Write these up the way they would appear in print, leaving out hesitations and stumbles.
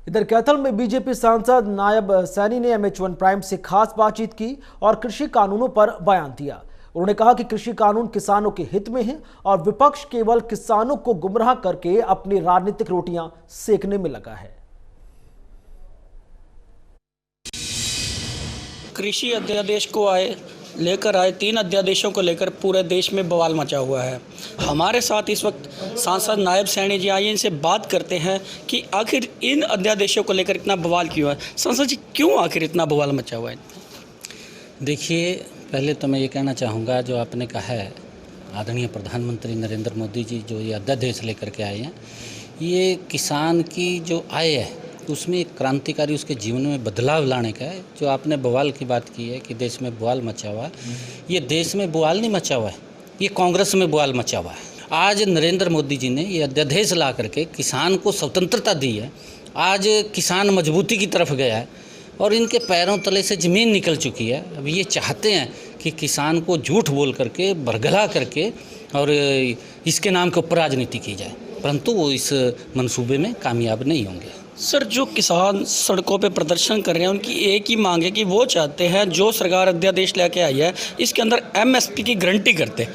इधर कैथल में बीजेपी सांसद नायब सैनी ने MH1 प्राइम से खास बातचीत की और कृषि कानूनों पर बयान दिया। उन्होंने कहा कि कृषि कानून किसानों के हित में हैं और विपक्ष केवल किसानों को गुमराह करके अपनी राजनीतिक रोटियां सेकने में लगा है। कृषि अध्यादेश को लेकर आए 3 अध्यादेशों को लेकर पूरे देश में बवाल मचा हुआ है। हमारे साथ इस वक्त सांसद नायब सैनी जी आइए, इनसे बात करते हैं कि आखिर इन अध्यादेशों को लेकर इतना बवाल क्यों है। सांसद जी, क्यों आखिर इतना बवाल मचा हुआ है? देखिए, पहले तो मैं ये कहना चाहूँगा, जो आपने कहा है, आदरणीय प्रधानमंत्री नरेंद्र मोदी जी जो ये अध्यादेश लेकर के आए हैं, ये किसान की जो आय है उसमें एक क्रांतिकारी उसके जीवन में बदलाव लाने का है। जो आपने बवाल की बात की है कि देश में बवाल मचा हुआ है, ये देश में बवाल नहीं मचा हुआ है, ये कांग्रेस में बवाल मचा हुआ है। आज नरेंद्र मोदी जी ने ये अध्यादेश ला करके किसान को स्वतंत्रता दी है। आज किसान मजबूती की तरफ गया है और इनके पैरों तले से ज़मीन निकल चुकी है। अब ये चाहते हैं कि किसान को झूठ बोल करके, बरगला करके और इसके नाम के ऊपर राजनीति की जाए, परंतु वो इस मंसूबे में कामयाब नहीं होंगे। सर, जो किसान सड़कों पे प्रदर्शन कर रहे हैं, उनकी एक ही मांग है कि वो चाहते हैं जो सरकार अध्यादेश लेके आई है इसके अंदर MSP की गारंटी करते।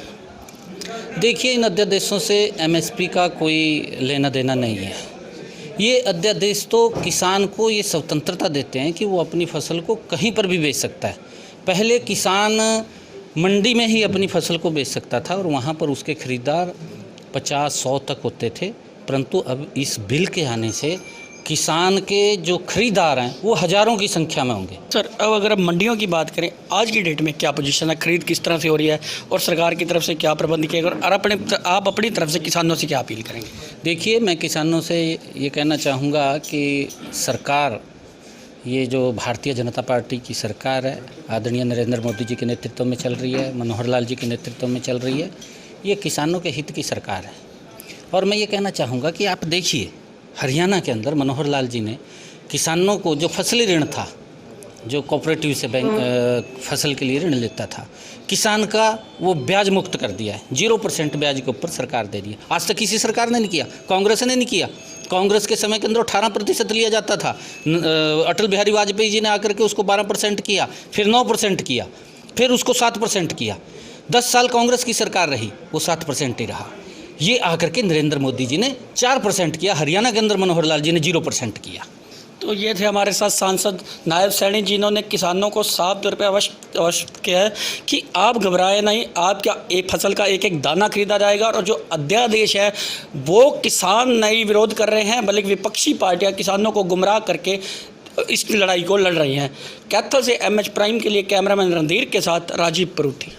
देखिए, इन अध्यादेशों से MSP का कोई लेना देना नहीं है। ये अध्यादेश तो किसान को ये स्वतंत्रता देते हैं कि वो अपनी फसल को कहीं पर भी बेच सकता है। पहले किसान मंडी में ही अपनी फसल को बेच सकता था और वहाँ पर उसके खरीदार 50-100 तक होते थे, परंतु अब इस बिल के आने से किसान के जो खरीदार हैं वो हज़ारों की संख्या में होंगे। सर, अब अगर अब मंडियों की बात करें, आज की डेट में क्या पोजीशन है, खरीद किस तरह से हो रही है और सरकार की तरफ से क्या प्रबंध किया गया, और आप अपनी तरफ से किसानों से क्या अपील करेंगे? देखिए, मैं किसानों से ये कहना चाहूँगा कि सरकार, ये जो भारतीय जनता पार्टी की सरकार है, आदरणीय नरेंद्र मोदी जी के नेतृत्व में चल रही है, मनोहर लाल जी के नेतृत्व में चल रही है, ये किसानों के हित की सरकार है। और मैं ये कहना चाहूँगा कि आप देखिए, हरियाणा के अंदर मनोहर लाल जी ने किसानों को जो फसली ऋण था, जो कोऑपरेटिव से बैंक फसल के लिए ऋण लेता था, किसान का वो ब्याज मुक्त कर दिया है। 0% ब्याज के ऊपर सरकार दे रही है। आज तक किसी सरकार ने नहीं किया, कांग्रेस ने नहीं किया। कांग्रेस के समय के अंदर 18% लिया जाता था। अटल बिहारी वाजपेयी जी ने आकर के उसको 12% किया, फिर 9% किया, फिर उसको 7% किया। 10 साल कांग्रेस की सरकार रही, वो 7% ही रहा। ये आकर के नरेंद्र मोदी जी ने 4% किया, हरियाणा के अंदर मनोहर लाल जी ने 0% किया। तो ये थे हमारे साथ सांसद नायब सैनी जी, जिन्होंने किसानों को साफ तौर पे अवश्य किया है कि आप घबराए नहीं, आपका एक फसल का एक एक दाना खरीदा जाएगा। और जो अध्यादेश है वो किसान नहीं विरोध कर रहे हैं, बल्कि विपक्षी पार्टियां किसानों को गुमराह करके इस लड़ाई को लड़ रही हैं। कैथल से MH प्राइम के लिए कैमरामैन रणधीर के साथ राजीव परूथी।